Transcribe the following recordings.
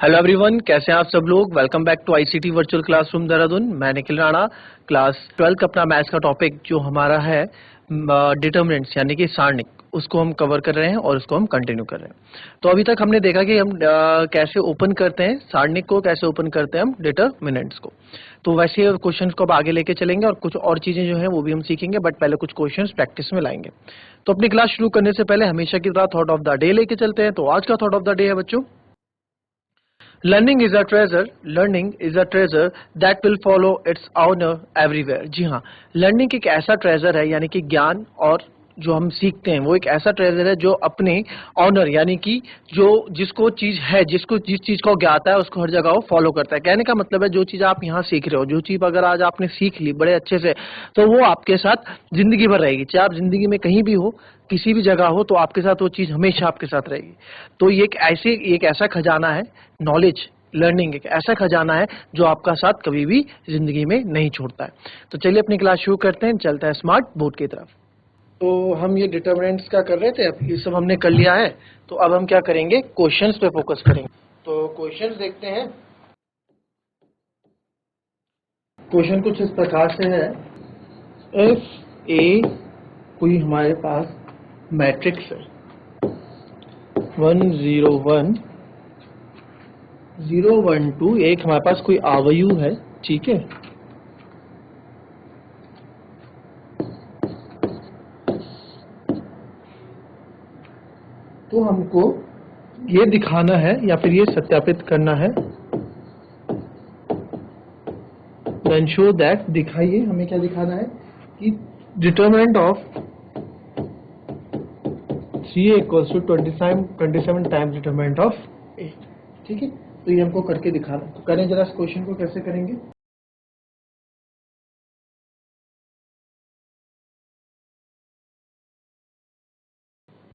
Hello everyone, कैसे हैं आप सब लोग। Welcome back to ICT virtual classroom Dehradun. मैं निखिल राणा। क्लास 12 अपना मैथ्स का टॉपिक जो हमारा है डिटर्मिनेंट्स यानी कि सारणिक, उसको हम कवर कर रहे हैं और उसको हम कंटिन्यू कर रहे हैं। तो अभी तक हमने देखा कि हम कैसे ओपन करते हैं सारणिक को, कैसे ओपन करते हैं हम डिटर्मिनेंट्स को। तो वैसे क्वेश्चंस को अब आगे लेके चलेंगे और कुछ और चीजें जो है वो भी हम सीखेंगे, बट पहले कुछ क्वेश्चंस प्रैक्टिस में लाएंगे। तो अपनी क्लास शुरू करने से पहले हमेशा की तरह थॉट ऑफ द डे लेके चलते हैं। तो आज का थॉट ऑफ द डे है बच्चों, learning is a treasure, learning is a treasure that will follow its owner everywhere. जी हाँ, लर्निंग एक ऐसा ट्रेजर है, यानी कि ज्ञान और जो हम सीखते हैं वो एक ऐसा ट्रेजर है जो अपने ऑनर यानी कि जो जिसको चीज है, जिसको जिस चीज को ज्ञाता है उसको हर जगह वो फॉलो करता है। कहने का मतलब है जो चीज आप यहाँ सीख रहे हो, जो चीज अगर आज आपने सीख ली बड़े अच्छे से, तो वो आपके साथ जिंदगी भर रहेगी। चाहे आप जिंदगी में कहीं भी हो, किसी भी जगह हो, तो आपके साथ वो चीज हमेशा आपके साथ रहेगी। तो ये एक ऐसा खजाना है, नॉलेज लर्निंग एक ऐसा खजाना है जो आपका साथ कभी भी जिंदगी में नहीं छोड़ता है। तो चलिए अपनी क्लास शुरू करते हैं, चलते हैं स्मार्ट बोर्ड की तरफ। तो हम ये डिटर्मिनेंट्स का कर रहे थे, अब ये सब हमने कर लिया है। तो अब हम क्या करेंगे, क्वेश्चंस पे फोकस करेंगे। तो क्वेश्चंस देखते हैं। क्वेश्चन कुछ इस प्रकार से है, इफ ए कोई हमारे पास मैट्रिक्स है 1 0 1 0 1 2, एक हमारे पास कोई आव्यूह है, ठीक है। तो हमको ये दिखाना है या फिर ये सत्यापित करना है, देन शो दैट, दिखाइए हमें क्या दिखाना है कि determinant of 3a equals to 27 times determinant of 8, ठीक है। तो ये हमको करके दिखाना है। तो करें जरा इस क्वेश्चन को, कैसे करेंगे।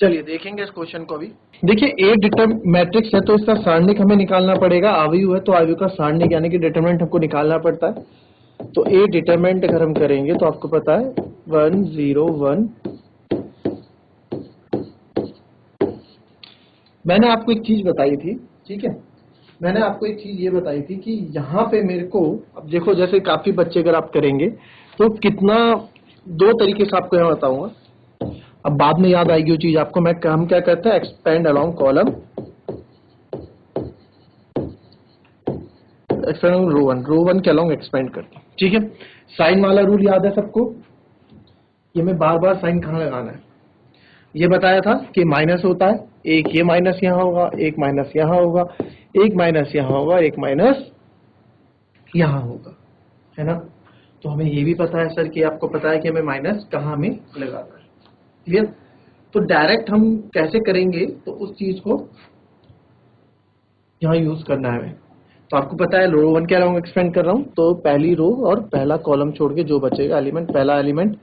चलिए देखेंगे इस क्वेश्चन को। अभी देखिए, ए डिटर्म मैट्रिक्स है तो इसका सारणिक हमें निकालना पड़ेगा। आव्यूह है तो आव्यूह का सारणिक यानी कि डिटरमिनेंट हमको निकालना पड़ता है। तो ए डिटरमिनेंट अगर हम करेंगे तो आपको पता है 1 0 1। मैंने आपको एक चीज बताई थी, ठीक है, मैंने आपको एक चीज ये बताई थी कि यहाँ पे मेरे को, अब देखो जैसे काफी बच्चे अगर आप करेंगे तो कितना, दो तरीके से आपको यहाँ बताऊंगा, अब बाद में याद आएगी वो चीज आपको। हम क्या करते हैं, एक्सपेंड अलोंग कॉलम, एक्सपेंड रो वन के अलोंग एक्सपेंड करते हैं, ठीक है। साइन वाला रूल याद है सबको, ये मैं बार बार साइन कहाँ लगाना है ये बताया था कि माइनस होता है, एक ये माइनस यहाँ होगा, एक माइनस यहाँ होगा, एक माइनस यहाँ होगा, एक माइनस यहाँ होगा, है ना। तो हमें ये भी पता है सर कि आपको पता है कि हमें माइनस कहाँ में लगाना है, क्लियर। तो डायरेक्ट हम कैसे करेंगे, तो उस चीज को यहाँ यूज करना है हमें। तो आपको पता है रो वन के अलाउंग एक्सपेंड कर रहा हूँ, तो पहली रो और पहला कॉलम छोड़ के जो बचेगा एलिमेंट, पहला एलिमेंट,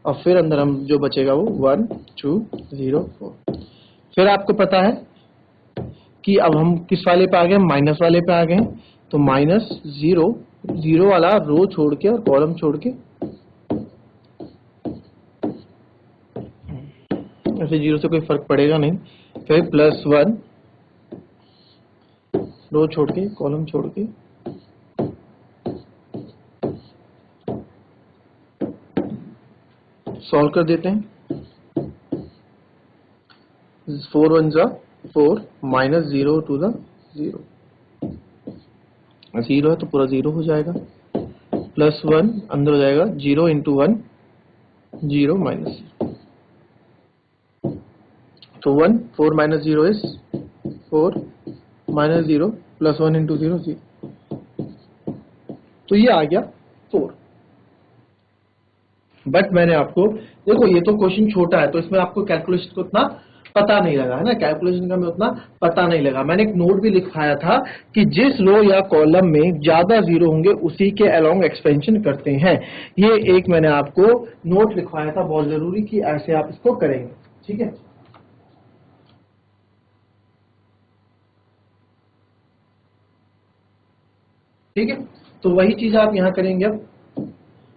और फिर अंदर हम जो बचेगा वो 1 2 0 4। फिर आपको पता है कि अब हम किस वाले पे आ गए, माइनस वाले पे आ गए। तो माइनस 0 0 वाला रो छोड़ के और कॉलम छोड़ के, ऐसे 0 से कोई फर्क पड़ेगा नहीं। फिर प्लस 1 रो छोड़ के कॉलम छोड़ के, सॉल्व कर देते हैं। 4 1 जा 4, माइनस 0 टू द 0, 0 है तो पूरा 0 हो जाएगा, प्लस 1 अंदर हो जाएगा, 0 इंटू 1 0 माइनस 0, तो 1 4 minus 0 is 4, minus 0 plus 1 into 0 0, तो ये आ गया 4। बट मैंने आपको, देखो ये तो क्वेश्चन छोटा है तो इसमें आपको कैलकुलेशन को उतना पता नहीं लगा, है ना, कैलकुलेशन का में उतना पता नहीं लगा। मैंने एक नोट भी लिखवाया था कि जिस रो या कॉलम में ज्यादा जीरो होंगे उसी के अलोंग एक्सपेंशन करते हैं। ये एक मैंने आपको नोट लिखवाया था, बहुत जरूरी कि ऐसे आप इसको करेंगे, ठीक है। ठीक है, तो वही चीज आप यहां करेंगे। अब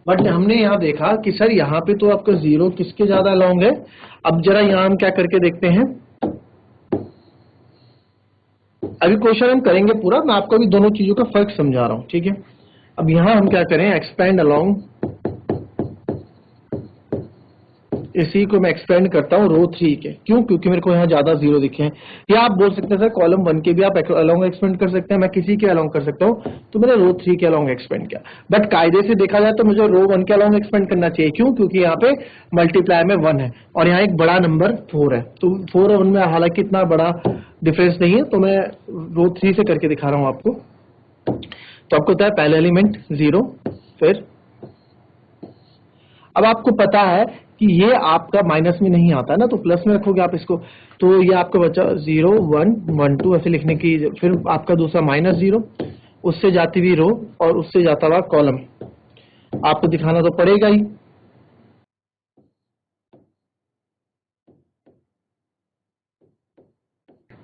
बट हमने यहाँ देखा कि सर यहाँ पे तो आपका जीरो किसके ज्यादा लॉन्ग है। अब जरा यहाँ हम क्या करके देखते हैं, अभी क्वेश्चन हम करेंगे पूरा, मैं आपको अभी दोनों चीजों का फर्क समझा रहा हूँ, ठीक है। अब यहाँ हम क्या करें, एक्सपेंड अलोंग, इसी को मैं एक्सपेंड करता हूँ रो 3 के। क्यों? क्योंकि मेरे को यहाँ ज्यादा जीरो दिखे हैं। या आप बोल सकते हैं सर कॉलम 1 के भी आप अलोंग एक्सपेंड कर सकते हैं, मैं किसी के अलोंग कर सकता हूँ, तो मैंने रो 3 के अलोंग एक्सपेंड किया। बट कायदे से देखा जाए तो मुझे रो 1 के अलोंग एक्सपेंड करना चाहिए। क्यों? क्योंकि यहाँ पे मल्टीप्लाई में 1 है और यहाँ एक बड़ा नंबर 4 है, तो 4 और 1 में हालांकि इतना बड़ा डिफरेंस नहीं है, तो मैं रो 3 से करके दिखा रहा हूँ आपको। तो आपको होता है पहले एलिमेंट 0, फिर अब आपको पता है कि ये आपका माइनस में नहीं आता है ना, तो प्लस में रखोगे आप इसको, तो ये आपका बचा 0 1 1 2 ऐसे लिखने की। फिर आपका दूसरा -0, उससे जाती हुई रो और उससे जाता हुआ कॉलम, आपको दिखाना तो पड़ेगा ही,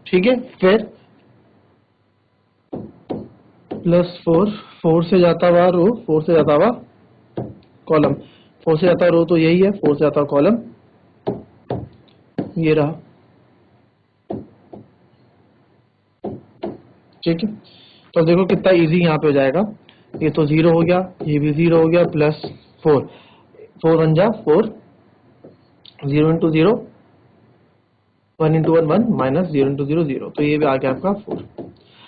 ठीक है। फिर +4, 4 से जाता हुआ रो, 4 से जाता हुआ कॉलम, 4 से जाता हुआ रो तो यही है, 4 से जाता हुआ कॉलम ये रहा, ठीक है। तो देखो कितना इजी यहाँ पे हो जाएगा, ये तो 0 हो गया, ये भी 0 हो गया, +4, 4 1 जा 4, 0 इंटू 0, 1 इंटू 1 1, -0 इंटू 0 0, तो ये भी आ गया आपका 4।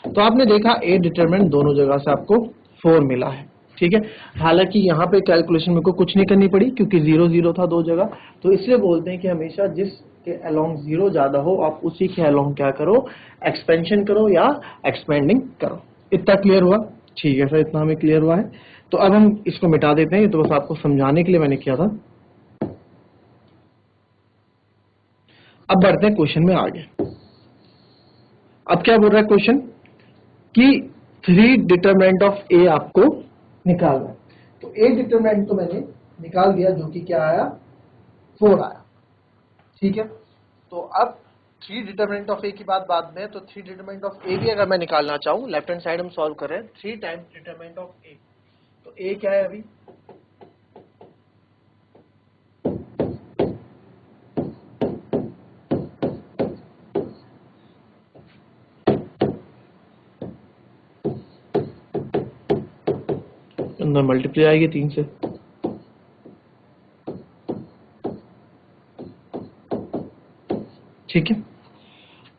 तो आपने देखा ए डिटरमिनेंट दोनों जगह से आपको 4 मिला है, ठीक है। हालांकि यहाँ पे कैलकुलेशन मेरे को कुछ नहीं करनी पड़ी क्योंकि 0 0 था दो जगह, तो इसलिए बोलते हैं कि हमेशा जिसके अलोंग 0 ज्यादा हो आप उसी के अलोंग क्या करो, एक्सपेंशन करो या एक्सपेंडिंग करो। इतना क्लियर हुआ? ठीक है सर, इतना हमें क्लियर हुआ है। तो अब हम इसको मिटा देते हैं, ये तो बस आपको समझाने के लिए मैंने किया था। अब बढ़ते हैं क्वेश्चन में आगे। अब क्या बोल रहा है क्वेश्चन कि 3 डिटरमिनेंट ऑफ ए आपको निकालना है। तो ए डिटरमिनेंट तो मैंने निकाल दिया, जो कि क्या आया, 4 आया, ठीक है। तो अब 3 डिटरमिनेंट ऑफ ए की बात बाद में, तो 3 डिटरमिनेंट ऑफ ए भी अगर मैं निकालना चाहूं, लेफ्ट हैंड साइड हम सॉल्व कर रहे हैं, 3 टाइम्स डिटरमिनेंट ऑफ ए, तो ए क्या है अभी, अंदर मल्टीप्लाई आएगी 3 से, ठीक है।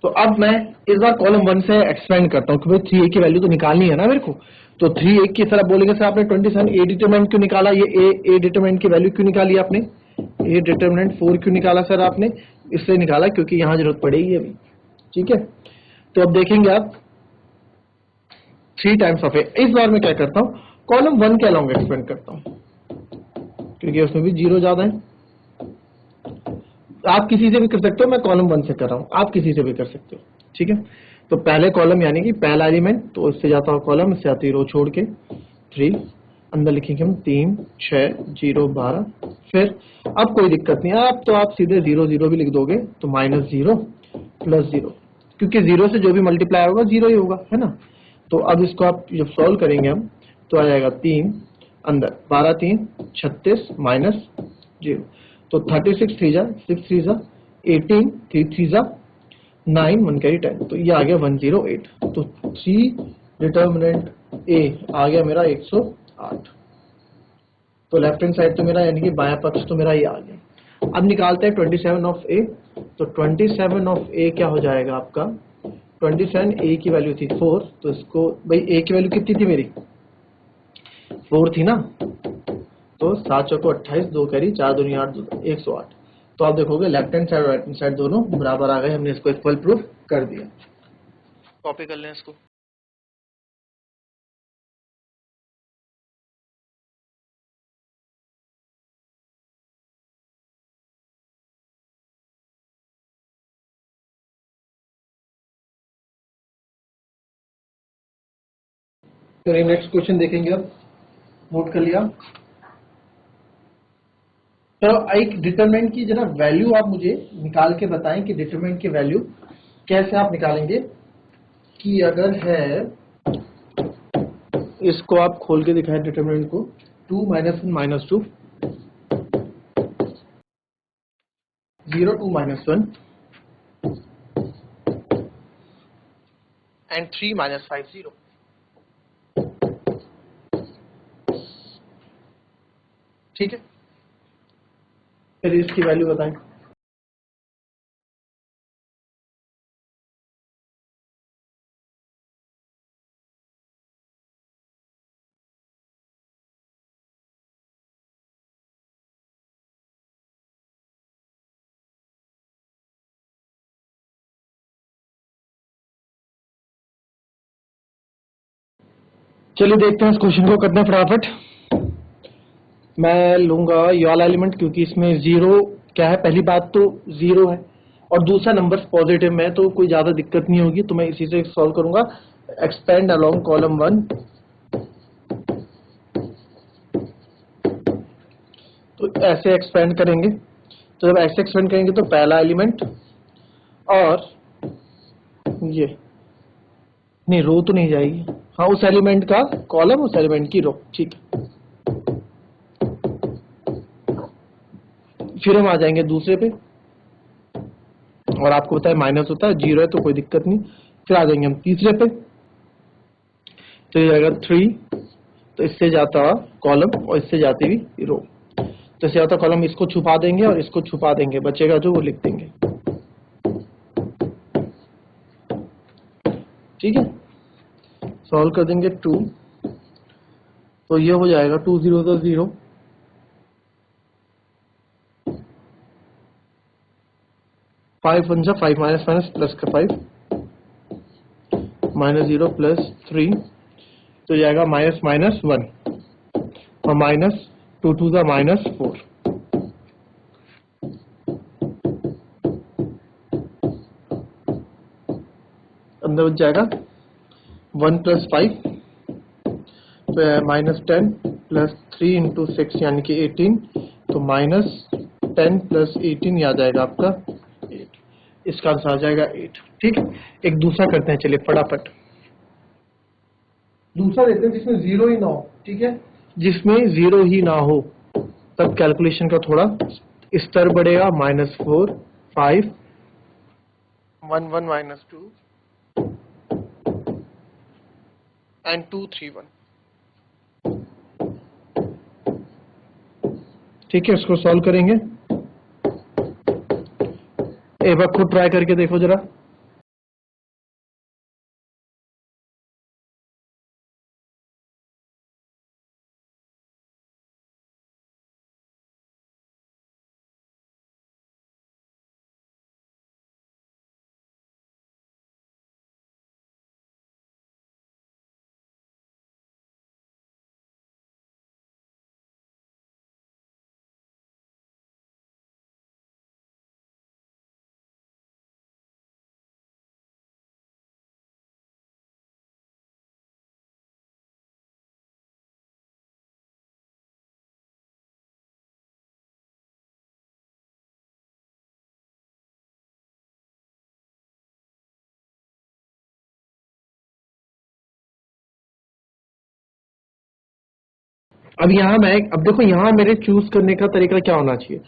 तो अब मैं इस बार कॉलम 1 से एक्सपेंड करता हूं कि भाई 3a की वैल्यू तो निकालनी है ना मेरे को। तो 3a की तरफ बोलेंगे सर आपने 27 ए डिटरमिनेंट क्यों निकाला, ये ए डिटरमिनेंट की वैल्यू क्यों निकाली आपने, ए डिटरमिनेंट 4 क्यों निकाला सर आपने, इसलिए निकाला क्योंकि यहां जरूरत पड़ेगी अभी, ठीक है। तो अब देखेंगे आप 3 टाइम्स ऑफ ए, इस बार मैं क्या करता हूं, कॉलम 1 के अलोंग एक्सपेंड करता हूं क्योंकि उसमें भी 0 ज्यादा है। आप किसी से भी कर सकते हो, मैं कॉलम 1 से कर रहा हूं, आप किसी से भी कर सकते हो, ठीक है। तो पहले कॉलम यानी कि पहला एलिमेंट, तो इससे जाता हुआ कॉलम, इससे आती रो छोड़ के 3, अंदर लिखेंगे हम 3 6 0 12। फिर अब कोई दिक्कत नहीं है, अब तो आप सीधे 0 0 भी लिख दोगे, तो -0 +0, क्योंकि 0 से जो भी मल्टीप्लाई होगा 0 ही होगा, है ना। तो अब इसको आप जब सॉल्व करेंगे हम, तो आ जाएगा 3 अंदर 12 3 36 -0, तो 36 3 जा 6 3 जा 18 3 3 जा 9 1 कैरी 10, तो ये आ गया 108। तो 3 डिटर्मिनेंट ए आ गया मेरा 108। तो लेफ्ट हैंड साइड तो मेरा यानी कि बायां पक्ष तो मेरा ये आ गया। अब निकालते हैं 27 ऑफ ए, तो 27 ऑफ ए क्या हो जाएगा आपका, 27 ए की वैल्यू थी 4, तो इसको भाई ए की वैल्यू कितनी थी मेरी, 4 थी ना, तो 7 चौको 28 2 कैरी 4 दूनी 8 108। तो आप देखोगे लेफ्ट हैंड साइड और राइट हैंड साइड दोनों बराबर आ गए, हमने इसको इक्वल प्रूफ कर दिया। कॉपी कर लें इसको। फिर नेक्स्ट क्वेश्चन देखेंगे, अब नोट कर लिया। तो एक डिटरमिनेंट की जरा वैल्यू आप मुझे निकाल के बताएं कि डिटरमिनेंट की वैल्यू कैसे आप निकालेंगे। कि अगर है, इसको आप खोल के दिखाएं डिटरमिनेंट को, 2 -1 -2 0 2 -1 एंड 3 माइनस 5 0। ठीक है, फिर इसकी वैल्यू बताएं। चलिए देखते हैं इस क्वेश्चन को करते हैं फटाफट। मैं लूंगा ये वाला एलिमेंट क्योंकि इसमें जीरो क्या है, पहली बात तो जीरो है और दूसरा नंबर पॉजिटिव में है, तो कोई ज्यादा दिक्कत नहीं होगी, तो मैं इसी से सॉल्व करूंगा। एक्सपेंड अलोंग कॉलम 1, तो ऐसे एक्सपेंड करेंगे। तो जब ऐसे एक्सपेंड करेंगे तो पहला एलिमेंट और ये नहीं, रो तो नहीं जाएगी, हाँ उस एलिमेंट का कॉलम, उस एलिमेंट की रो। ठीक है, फिर हम आ जाएंगे दूसरे पे और आपको पता है माइनस होता है, जीरो है तो कोई दिक्कत नहीं। फिर आ जाएंगे हम तीसरे पे, तो ये जाएगा 3, तो इससे जाता कॉलम और इससे जाती हुई रो। तो इससे जाता कॉलम इसको छुपा देंगे और इसको छुपा देंगे, बचेगा जो वो लिख देंगे। ठीक है, सॉल्व कर देंगे 2, तो ये हो जाएगा 2 0 तो 0, 5 1 जा 5 माइनस माइनस प्लस का 5 माइनस 0 प्लस 3, तो जाएगा माइनस माइनस 1 और माइनस 2 2 जा माइनस 4, अंदर बच जाएगा 1 प्लस 5, तो माइनस 10 प्लस 3 इंटू 6 यानी कि 18, तो माइनस 10 प्लस 18 याद आएगा आपका 8, इसका आंसर आ जाएगा 8। ठीक है, एक दूसरा करते हैं, चलिए फटाफट दूसरा देते हैं जिसमें जीरो ही ना हो। ठीक है, जिसमें जीरो ही ना हो, तब कैलकुलेशन का थोड़ा स्तर बढ़ेगा। -4 5 1 1 -2 एंड 2 3 1। ठीक है, इसको सॉल्व करेंगे, एक बार खुद ट्राई करके देखो जरा। अब यहाँ मैं, अब देखो यहाँ मेरे चूज करने का तरीका क्या होना चाहिए,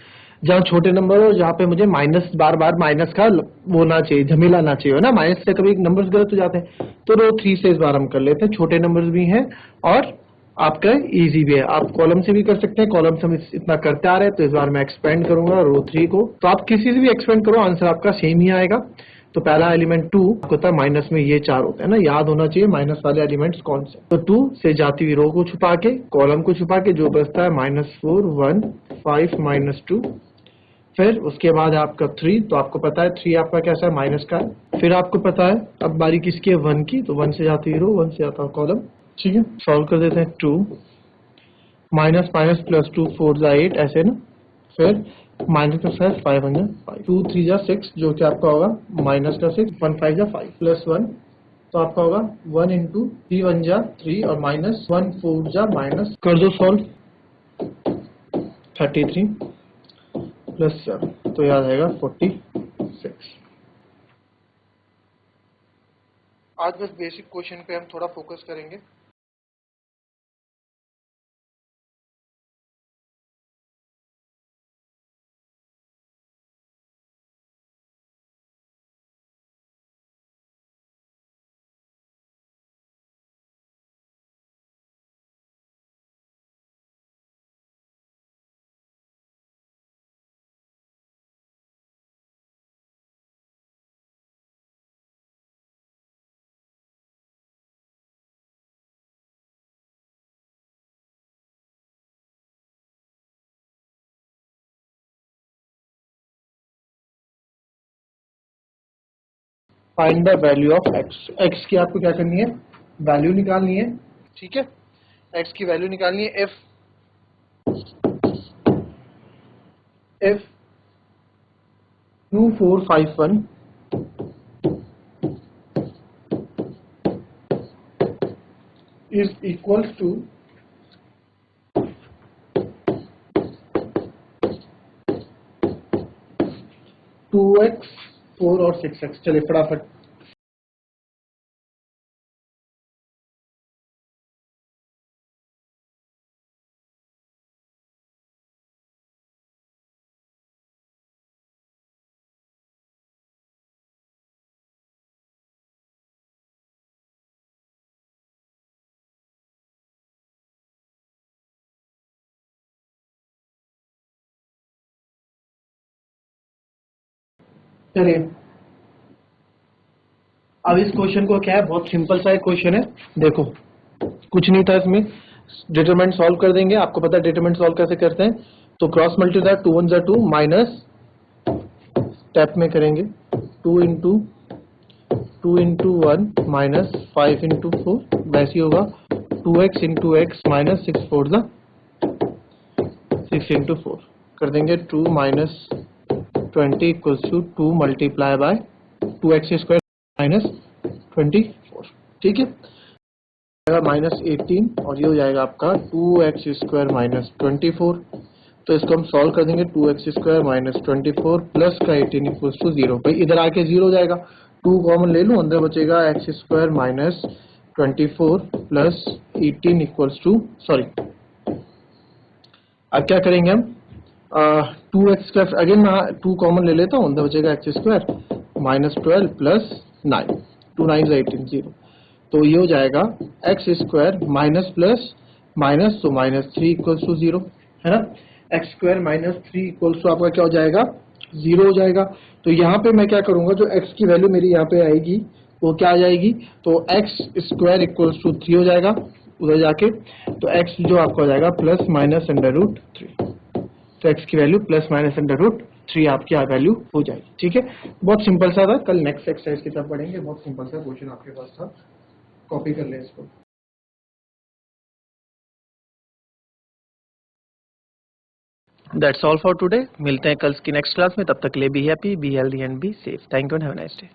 जहाँ छोटे नंबर हो, जहाँ पे मुझे माइनस बार बार माइनस का वो ना चाहिए, झमेला ना चाहिए ना, माइनस से कभी नंबर्स गलत हो जाते हैं। तो रो 3 से इस बार हम कर लेते हैं, छोटे नंबर्स भी हैं और आपका इजी भी है। आप कॉलम से भी कर सकते हैं, कॉलम से हम इतना करते आ रहे हैं, तो इस बार मैं एक्सपेंड करूंगा रो 3 को। तो आप किसी से भी एक्सपेंड करो, आंसर आपका सेम ही आएगा। तो पहला एलिमेंट 2 होता है, माइनस में ये 4 होते हैं ना, याद होना चाहिए माइनस वाले एलिमेंट्स कौन से। तो 2 से जाती हुई रो को छुपा के, कॉलम को छुपा के जो बचता है -4 1 5 -2, फिर उसके बाद आपका 3, तो आपको पता है 3 आपका कैसा है, माइनस का है। फिर आपको पता है अब बारी किसकी है, 1 की, तो 1 से जाती हुई रो, 1 से जाता है कॉलम। ठीक है, सॉल्व कर देते हैं। 2 माइनस माइनस प्लस 2 4 जा 8 ऐसे ना, फिर माइनस का 5 5 1 जा 5, 2 3 जा 6 जो कि आपका होगा माइनस का 6, 1 5 जा 5 प्लस 1, तो आपका होगा 1 इंटू 3 1 जा 3 और माइनस 1 4 जा माइनस, कर दो सॉल्व, 33 प्लस 7, तो याद आएगा 46। आज बस बेसिक क्वेश्चन पे हम थोड़ा फोकस करेंगे। Find the value of x. X की आपको क्या करनी है, वैल्यू निकालनी है, ठीक है। एक्स की वैल्यू निकालनी है। If 2451 is equals to 2x 4 और 6x। चलिए फटाफट चलिए, अब इस क्वेश्चन को क्या है, बहुत सिंपल सा एक क्वेश्चन है। देखो कुछ नहीं था इसमें, डिटरमिनेंट सॉल्व कर देंगे। आपको पता है डिटरमिनेंट सॉल्व कैसे करते हैं, तो क्रॉस मल्टीप्लाई 2 1 जा 2 माइनस स्टेप में करेंगे 2 इंटू 1 माइनस 5 इंटू 4, वैसे होगा 2x इंटू एक्स माइनस 6 4 जा 6 इंटू 4 कर देंगे 2 minus 20 equals to 2 multiply by 2x square minus 24, ठीक है। माइनस 18 और ये हो जाएगा आपका 2x स्क्वायर माइनस 24। तो इसको हम सॉल्व कर देंगे, 2x स्क्वायर माइनस 24 प्लस का 18 इक्वल्स टू 0। भाई इधर आके 0 हो जाएगा, 2 कॉमन ले लूँ, अंदर बचेगा x square minus 24 plus 18 equals to, sorry अब क्या करेंगे हम, 2x स्क्वायर अगेन 2 कॉमन ले लेता हूँ, अंदर बचेगा x स्क्वायर माइनस 12 प्लस 9, 2 9 18 0। तो ये हो जाएगा x square minus plus minus, तो माइनस 3 इक्वल्स टू 0, है ना। X square minus 3 equals to आपका क्या हो जाएगा, 0 हो जाएगा। तो यहाँ पे मैं क्या करूंगा, जो एक्स की वैल्यू मेरी यहाँ पे आएगी वो क्या आ जाएगी, तो एक्स स्क्वायर इक्वल्स टू 3 हो जाएगा उधर जाके। तो एक्स जो आपका हो जाएगा प्लस माइनस अंडर रूट 3। तो एक्स की value plus minus under root 3 आपकी वैल्यू हो जाएगी, ठीक है। बहुत सिंपल सा था, कल नेक्स्ट एक्सरसाइज की तरफ पढ़ेंगे। बहुत सिंपल सा क्वेश्चन आपके पास था, कॉपी कर लें इसको। That's all for today. मिलते हैं कल की नेक्स्ट क्लास में, तब तक के लिए be happy, be healthy and be safe. Thank you and have a nice day.